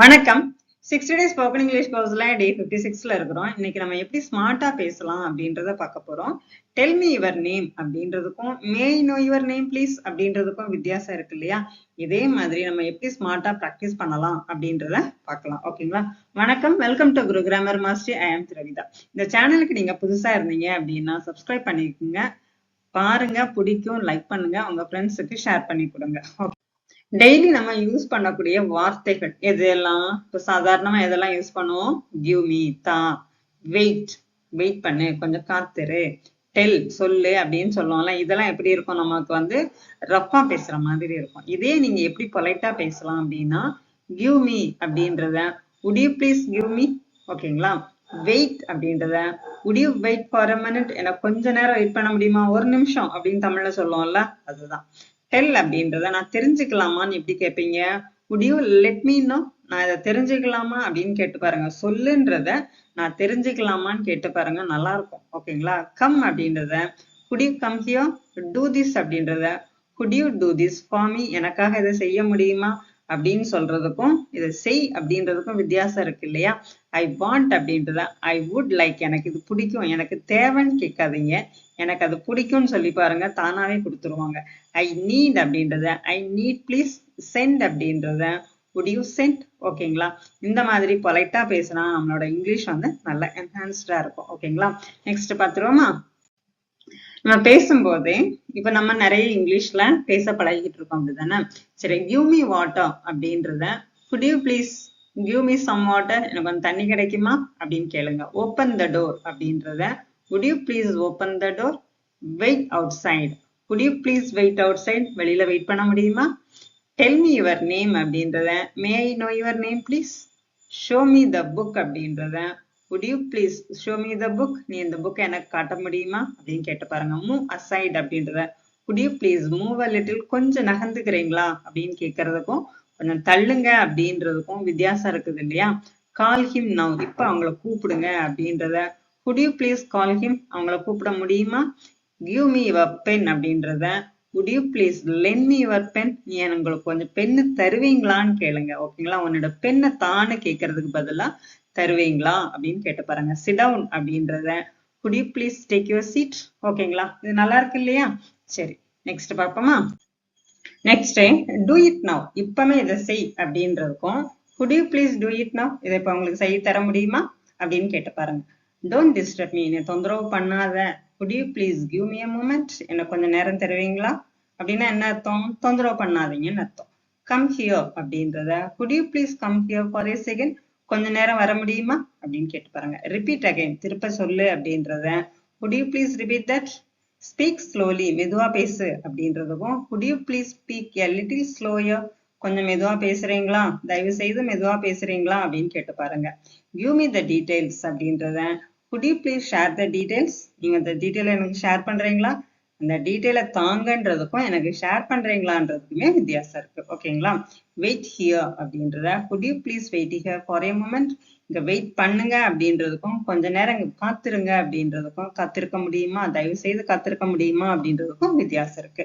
வணக்கம். 60 days spoken English கோர்ஸ்ல day 56ல இருக்கிறோம். இன்னைக்கு நம்ம எப்படி ஸ்மார்ட்டா பேசலாம் அப்படின்றத பார்க்க போறோம். டெல் மீ யுவர் நேம் அப்படின்றதுக்கும் may I know your name please அப்படின்றதுக்கும் வித்தியாசம் இருக்கு இல்லையா? இதே மாதிரி நம்ம எப்படி ஸ்மார்ட்டா பிராக்டிஸ் பண்ணலாம் அப்படின்றத பார்க்கலாம். ஓகேங்களா? வணக்கம், welcome to guru grammar master. I am Dravitha. இந்த சேனலுக்கு நீங்க புதுசா இருந்தீங்க அப்படின்னா சப்ஸ்கிரைப் பண்ணிக்கோங்க. பாருங்க, பிடிக்கும், லைக் பண்ணுங்க, உங்க ஃப்ரெண்ட்ஸுக்கு ஷேர் பண்ணி கொடுங்க. டெய்லி நம்ம யூஸ் பண்ணக்கூடிய வார்த்தைகள் எதெல்லாம்? இப்போ சாதாரணமா எதெல்லாம் யூஸ் பண்ணுவோம்? கிவ் மீ, தா, வெயிட், வெயிட் பண்ணு, கொஞ்சம் காத்திரு, டெல், சொல்லு அப்படின்னு சொல்லுவோம்ல. இதெல்லாம் எப்படி இருக்கும்? நமக்கு ரஃபா பேசுற மாதிரி இருக்கும். இதே நீங்க எப்படி பொலைட்டா பேசலாம் அப்படின்னா, கிவ் மீ அப்படின்றத would you please give me, ஓகேங்களா? வெயிட் அப்படின்றத would you wait for a minute, எனக்கு கொஞ்ச நேரம் வெயிட் பண்ண முடியுமா, ஒரு நிமிஷம் அப்படின்னு தமிழ்ல சொல்லுவோம்ல, அதுதான். டெல் அப்படின்றத நான் தெரிஞ்சுக்கலாமான்னு எப்படி கேட்பீங்க? would you let me know, நான் இதை தெரிஞ்சுக்கலாமா அப்படின்னு கேட்டு பாருங்க. சொல்லுன்றத நான் தெரிஞ்சுக்கலாமான்னு கேட்டு பாருங்க, நல்லா இருக்கும். ஓகேங்களா? கம் அப்படின்றத could you come here, do this அப்படின்றத could you do this for me, எனக்காக இதை செய்ய முடியுமா அப்படின்னு சொல்றதுக்கும் இதை செய் அப்படின்றதுக்கும் வித்தியாசம் இருக்கு இல்லையா? ஐ வாண்ட் அப்படின்றத ஐ வுட் லைக், எனக்கு இது பிடிக்கும், எனக்கு தேவைன்னு கேட்காதீங்க, எனக்கு அது பிடிக்கும்னு சொல்லி பாருங்க, தானாவே கொடுத்துருவாங்க. ஐ நீட் அப்படின்றத ஐ நீட் ப்ளீஸ் சென்ட் அப்படின்றத would you send, ஓகேங்களா? இந்த மாதிரி பொலைட்டா பேசினா நம்மளோட இங்கிலீஷ் நல்லா என்ஹான்ஸ்டா இருக்கும். ஓகேங்களா? நெக்ஸ்ட் பார்த்துருவோமா? நம்ம பேசும்போதே இப்ப நம்ம நிறைய இங்கிலீஷ்ல பேச பழகிட்டு இருக்கோம், அப்படிதானே? சரி, கிவ் மீ வாட்டர் அப்படின்றத could you please give me some water, எனக்கு கொஞ்சம் தண்ணி கிடைக்குமா அப்படின்னு கேளுங்க. ஓப்பன் த டோர் அப்படின்றத would you please open the door, wait outside, would you please wait outside, வெளியில வெயிட் பண்ண முடியுமா? டெல் மீ யுவர் நேம் அப்படின்றத may I know your name please. Show me the book அப்படின்றத would you please show me the book, நீ இந்த book எனக்கு காட்ட முடியுமா அப்படின்னு கேட்டு பாருங்க. மூவ் அசைட் அப்படின்றத would you please move a little, கொஞ்சம் நகர்ந்துக்கிறீங்களா அப்படின்னு கேட்கறதுக்கும் கொஞ்சம் தள்ளுங்க அப்படின்றதுக்கும் வித்தியாசம் இருக்குது இல்லையா? கால் ஹிம் நவ், இப்ப அவங்கள கூப்பிடுங்க அப்படின்றத would you please call him, அவங்கள கூப்பிட முடியுமா? give me your pen அப்படின்றத would you please lend me your pen, நீ உங்களுக்கு கொஞ்சம் பென்னு தருவீங்களான்னு கேளுங்க. ஓகேங்களா? உன்னோட பெண்ணை தானு கேட்கறதுக்கு பதிலா தருவீங்களா அப்படின்னு கேட்டு பாருங்க. sit down அப்படின்றத could you please take your seat, ஓகேங்களா? இது நல்லா இருக்கு இல்லையா? சரி, நெக்ஸ்ட் பார்ப்போமா? நெக்ஸ்ட் do it now, இப்பமே இதை செய் அப்படின்றதுக்கும் could you please do it now, இதை இப்ப உங்களுக்கு செய்ய தர முடியுமா அப்படின்னு கேட்டு பாருங்க. don't disturb me, என்னை தொந்தரவு பண்ணாத, would you please give me a moment, எனக்கு கொஞ்சம் நேரம் தருவீங்களா அப்படின்னா என்ன அர்த்தம்? தொந்தரவு பண்ணாதீங்கன்னு அர்த்தம். come here அப்படின்றத could you please come here for a second, கொஞ்ச நேரம் வர முடியுமா அப்படின்னு கேட்டு பாருங்க. repeat again, திருப்ப சொல்லு அப்படின்றத would you please repeat that. speak slowly, மெதுவா பேசு அப்படின்றதுக்கும் would you please speak a little slower, கொஞ்சம் மெதுவா பேசுறீங்களா, தயவு செய்து மெதுவா பேசுறீங்களா அப்படின்னு கேட்டு பாருங்க. give me the details அப்படின்றத would you please share the details, நீங்க அந்த டீட்டெயிலை எனக்கு ஷேர் பண்றீங்களா, அந்த டீட்டெயிலை தாங்கன்றதுக்கும் எனக்கு ஷேர் பண்றீங்களான்றதுக்குமே வித்தியாசம் இருக்கு. ஓகேங்களா? வெயிட் ஹியர் அப்படின்றத would you please wait here for a moment, இங்க வெயிட் பண்ணுங்க அப்படின்றதுக்கும் கொஞ்ச நேரம் இங்க காத்திருங்க அப்படின்றதுக்கும் காத்திருக்க முடியுமா, தயவு செய்து காத்திருக்க முடியுமா அப்படின்றதுக்கும் வித்தியாசம் இருக்கு.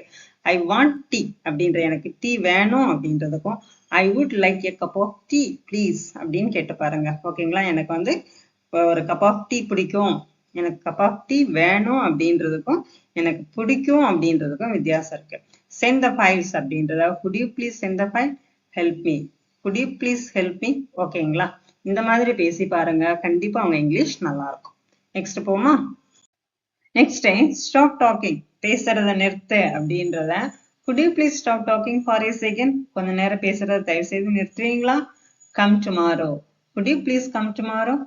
ஐ வாண்ட் டீ அப்படின்ற எனக்கு டீ வேணும் அப்படின்றதுக்கும் I would like a cup of tea please அப்படின்னு கேட்டு பாருங்க. ஓகேங்களா? எனக்கு ஒரு கப் ஆஃப் டீ பிடிக்கும், எனக்கு கப் ஆஃப் டீ வேணும் அப்படின்றதுக்கும் எனக்கு பிடிக்கும் அப்படின்றதுக்கும் வித்தியாசம் இருக்கு. send the files அப்படின்றத would you please send the file, help me, would you please help me, ஓகேங்களா? இந்த மாதிரி பேசி பாருங்க, கண்டிப்பா அவங்க இங்கிலீஷ் நல்லா இருக்கும். நெக்ஸ்ட் போமா? நெக்ஸ்ட் ஸ்டாப் டாக்கிங், பேசுறத நிறுத்து அப்படின்றத could you please stop talking for a second, கொஞ்ச நேரம் பேசுறத தயவு செய்து நிறுத்துவீங்களா? come tomorrow, would you please come tomorrow.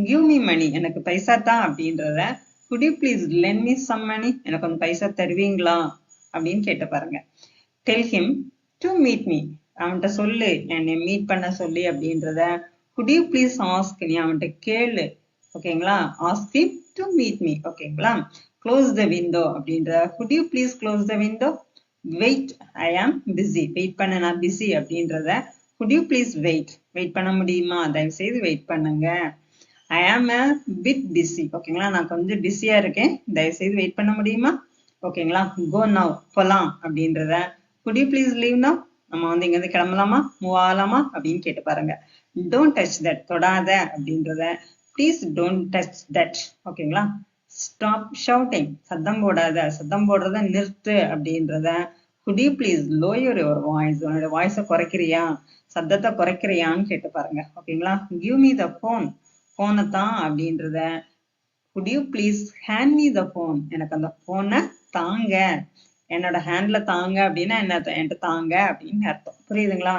give me money, எனக்கு பைசா தான் அப்படின்றத could you please lend me some money, எனக்கு கொஞ்சம் பைசா தருவீங்களா அப்படின்னு கேட்டு பாருங்க. tell him to meet me, அவன்கிட்ட சொல்லு என்னை மீட் பண்ண சொல்லி அப்படின்றத could you please ask, நீ அவன்கிட்ட கேளு. ஓகேங்களா? ask him to meet me. ஓகேங்களா? close the window அப்படின்றத could you please close the window. wait, I am busy, wait பண்ண நான் பிஸி அப்படின்றத could you please wait, wait பண்ண முடியுமா, தயவு செய்து வெயிட் பண்ணுங்க. I am a bit busy, ஓகேங்களா? நான் கொஞ்சம் பிஸியா இருக்கேன், தயவு செய்து வெயிட் பண்ண முடியுமா. ஓகேங்களா? go now, போலாம் அப்படின்றத could you please leave now, நம்ம வந்து இங்க இருந்து கிளம்பலாமா, மூவ் ஆகலாமா அப்படின்னு கேட்டு பாருங்க. டோன்ட் டச் தட், தொடாத அப்படின்றத ப்ளீஸ் டோன்ட் டச் தட். ஓகேங்களா. ஸ்டாப் ஷவுட்டிங், சத்தம் போடாத, சத்தம் போடுறத நிறுத்து அப்படின்றத could you please lower your voice, உன்னோட வாய்ஸை குறைக்கிறியா, சத்தத்தை குறைக்கிறியான்னு கேட்டு பாருங்க. ஓகேங்களா. give me the phone, போனை தான் அப்படின்றத could you please hand me the phone, எனக்கு அந்த போனை தாங்க, என்னோட ஹேண்ட்ல தாங்க அப்படின்னா என்ன அர்த்தம், என்கிட்ட தாங்க அப்படின்னு அர்த்தம். புரியுதுங்களா.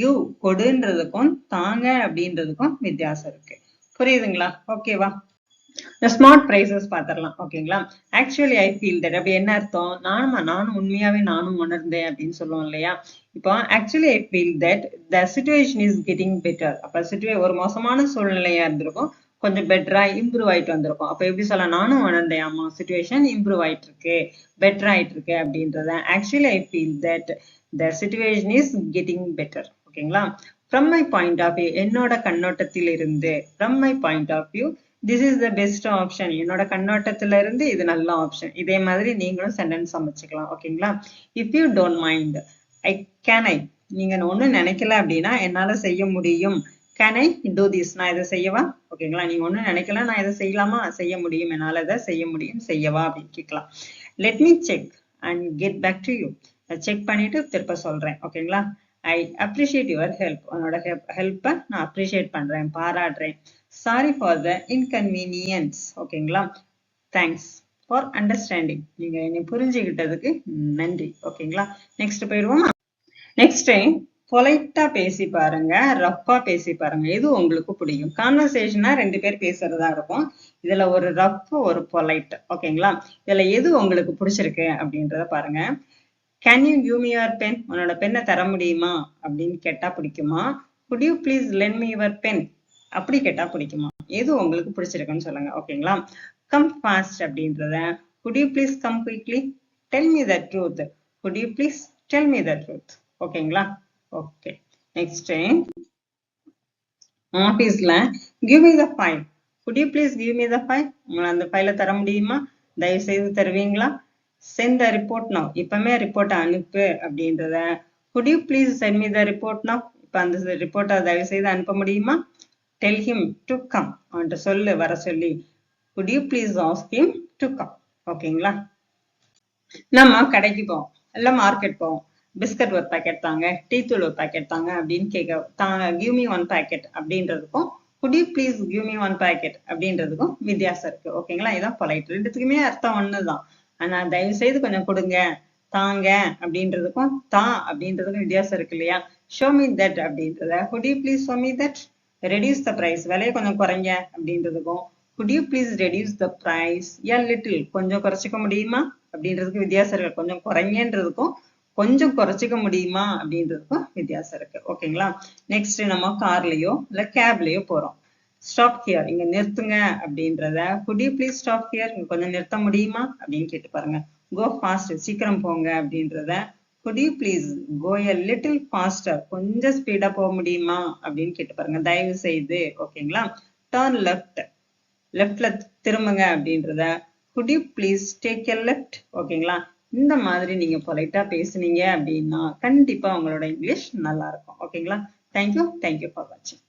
கிவ், கொடுன்றதுக்கும் தாங்க அப்படின்றதுக்கும் வித்தியாசம் இருக்கு. புரியுதுங்களா. ஓகேவா. ஸ்மார்ட் பிரைசஸ் பாத்திரலாம். ஓகேங்களா. ஆக்சுவலி ஐ ஃபீல் தட், அப்படி என்ன அர்த்தம், நானும் உண்மையாவே நானும் உணர்ந்தேன் அப்படின்னு சொல்லுவோம் இல்லையா. இப்போ actually I feel that the situation is getting better. அப்ப ஒரு மோசமான சூழ்நிலையா இருந்திருக்கும், கொஞ்சம் பெட்டரா இம்ப்ரூவ் ஆயிட்டு வந்திருக்கும். அப்ப எப்படி சொல்லலாம், நானும் உணர்ந்தேன், ஆமா சிச்சுவேஷன் இம்ப்ரூவ் ஆயிட்டு இருக்கு, பெட்டர் ஆயிட்டு இருக்கு அப்படின்றத actually I feel that the situation is getting better. ஓகேங்களா. From my point of view, என்னோட கண்ணோட்டத்தில் இருந்து, from my point of view this is the best option, என்னோட கண்ணோட்டத்துல இருந்து இது நல்ல ஆப்ஷன். இதே மாதிரி நீங்களும் சென்டென்ஸ் அமைச்சுக்கலாம். ஓகேங்களா. If you don't mind, can I, நீங்க ஒண்ணும் நினைக்கல அப்படின்னா என்னால செய்ய முடியும். கேன் ஐ டூ திஸ், நான் இதை செய்யவா. ஓகேங்களா. நீங்க ஒண்ணும் நினைக்கல, நான் இதை செய்யலாமா, செய்ய முடியும், என்னால இதை செய்ய முடியும், செய்யவா அப்படின்னு கேட்கலாம். Let me check and get back to you, check பண்ணிட்டு திருப்ப சொல்றேன். ஓகேங்களா. ஐ அப்ரிஷியேட் யுவர் ஹெல்ப், உன்னோட ஹெல்ப்பை நான் அப்ரிஷியேட் பண்றேன், பாராட்டுறேன். Sorry for the inconvenience. ஓகேங்களா. தேங்க்ஸ் ஃபார் அண்டர்ஸ்டாண்டிங், நீங்க என்னை புரிஞ்சுக்கிட்டதுக்கு நன்றி. ஓகேங்களா. நெக்ஸ்ட் போயிடுவோமா. நெக்ஸ்ட் டைம் பொலைட்டா பேசி பாருங்க, ரஃப்பா பேசி பாருங்க, எது உங்களுக்கு பிடிக்கும். கான்வர்சேஷனா 2 பேர் பேசுறதா இருக்கும், இதுல ஒரு ரஃப் ஒரு பொலைட். ஓகேங்களா. இதுல எது உங்களுக்கு பிடிச்சிருக்கு அப்படின்றத பாருங்க. Can you give me your pen, உன்னோட பெண்ணை தர முடியுமா அப்படின்னு கேட்டா பிடிக்குமா. Could you please lend me your pen, அப்படி கேட்டா பிடிக்குமா. எது உங்களுக்கு பிடிச்சிருக்குன்னு சொல்லுங்க. ஓகேங்களா. கம் ஃபாஸ்ட் அப்படின்றத could you please come quickly, tell me the truth, could you please tell me the truth. ஓகேங்களா. ஓகே. நெக்ஸ்ட் ஆபீஸ்ல give me the file, could you please give me the file, உங்களை அந்த ஃபைலை தர முடியுமா, தயவு செய்து தருவீங்களா. send the report now, இப்பமே ரிப்போர்ட்டை அனுப்பு அப்படின்றத could you please send me the report now, இப்ப அந்த ரிப்போர்ட்டை தயவு செய்து அனுப்ப முடியுமா. tell him to come, அவன்கிட்ட சொல்லு வர சொல்லி could you please ask him to come. ஓகேங்களா. நம்ம கடைக்கு போவோம், இல்ல மார்க்கெட் போவோம், பிஸ்கட் ஒரு பேக்கெட் தாங்க, டீ தூள் ஒரு பேக்கெட் தாங்க அப்படின்னு கேட்க, give me 1 packet அப்படின்றதுக்கும் could you please give me 1 packet அப்படின்றதுக்கும் வித்தியாசம் இருக்கு. ஓகேங்களா. இதான் பொலைட், ரெண்டுத்துக்குமே அர்த்தம் ஒண்ணுதான். ஆனா தயவு செய்து கொஞ்சம் கொடுங்க, தாங்க அப்படின்றதுக்கும் அப்படின்றதுக்கும் வித்தியாசம் இருக்கு இல்லையா. show me that அப்படின்றத could you please show me that, reduce the price, விலையை கொஞ்சம் குறைங்க அப்படின்றதுக்கும் could you please reduce the price a little, கொஞ்சம் குறைச்சிக்க முடியுமா அப்படின்றதுக்கு வித்தியாசம் இருக்கு. கொஞ்சம் குறைங்கன்றதுக்கும் கொஞ்சம் குறைச்சிக்க முடியுமா அப்படின்றதுக்கும் வித்தியாசம் இருக்கு. ஓகேங்களா. நெக்ஸ்ட் நம்ம கார்லயோ இல்ல கேப்லயோ போறோம். ஸ்டாப் ஹியர், இங்க நிறுத்துங்க அப்படின்றத could you please stop here, இங்க கொஞ்சம் நிறுத்த முடியுமா அப்படின்னு கேட்டு பாருங்க. go fast, சீக்கிரம் போங்க அப்படின்றத could you please go a little faster, கொஞ்சம் ஸ்பீடா போக முடியுமா அப்படின்னு கேட்டு பாருங்க, தயவு செய்து. ஓகேங்களா. turn left, லெஃப்ட்ல திரும்புங்க அப்படின்றத could you please take a left. ஓகேங்களா. இந்த மாதிரி நீங்க பொலைட்டா பேசுனீங்க அப்படின்னா கண்டிப்பா உங்களோட இங்கிலீஷ் நல்லா இருக்கும். ஓகேங்களா. தேங்க்யூ ஃபார் வாட்சிங்.